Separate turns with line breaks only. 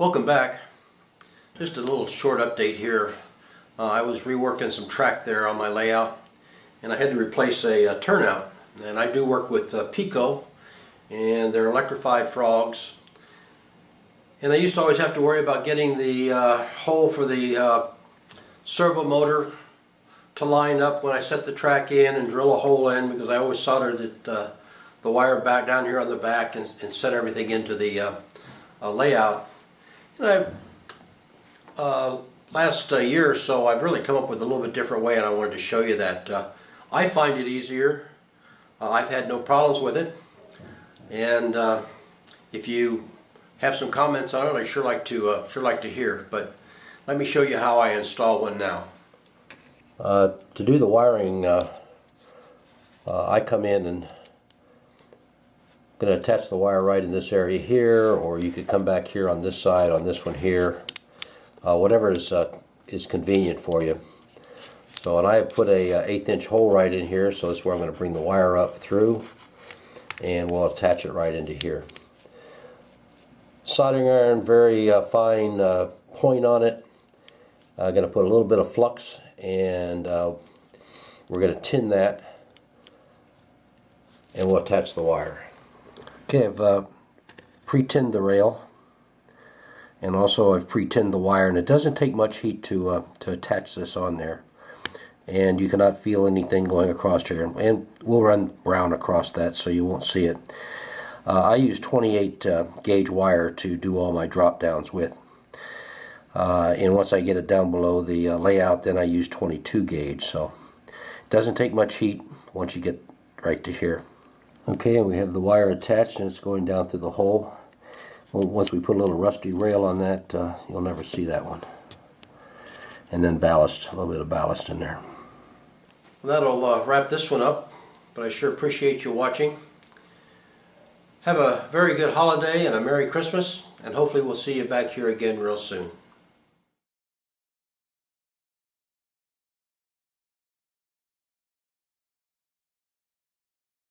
Welcome back. Just a little short update here. I was reworking some track there on my layout and I had to replace a turnout. And I do work with Peco and they're electrified frogs. And I used to always have to worry about getting the hole for the servo motor to line up when I set the track in and drill a hole in, because I always soldered it, the wire back down here on the back and set everything into the layout. And last year or so I've really come up with a little bit different way, and I wanted to show you that. I find it easier. I've had no problems with it, and if you have some comments on it, I sure like to hear. But let me show you how I install one now. To do the wiring, I come in and going to attach the wire right in this area here, or you could come back here on this side, on this one here, whatever is convenient for you. So, and I have put a 1/8 inch hole right in here, so that's where I'm going to bring the wire up through, and we'll attach it right into here. Soldering iron, very fine point on it. I'm going to put a little bit of flux, and we're going to tin that, and we'll attach the wire. Okay, I've pre-tinned the rail, and also I've pre-tinned the wire, and it doesn't take much heat to attach this on there, and you cannot feel anything going across here, and we'll run brown across that so you won't see it. I use 28 gauge wire to do all my drop downs with, and once I get it down below the layout, then I use 22 gauge, so it doesn't take much heat once you get right to here. Okay, and we have the wire attached, and it's going down through the hole. Once we put a little rusty rail on that, you'll never see that one. And then ballast, a little bit of ballast in there. Well, that'll wrap this one up, but I sure appreciate you watching. Have a very good holiday and a Merry Christmas, and hopefully we'll see you back here again real soon.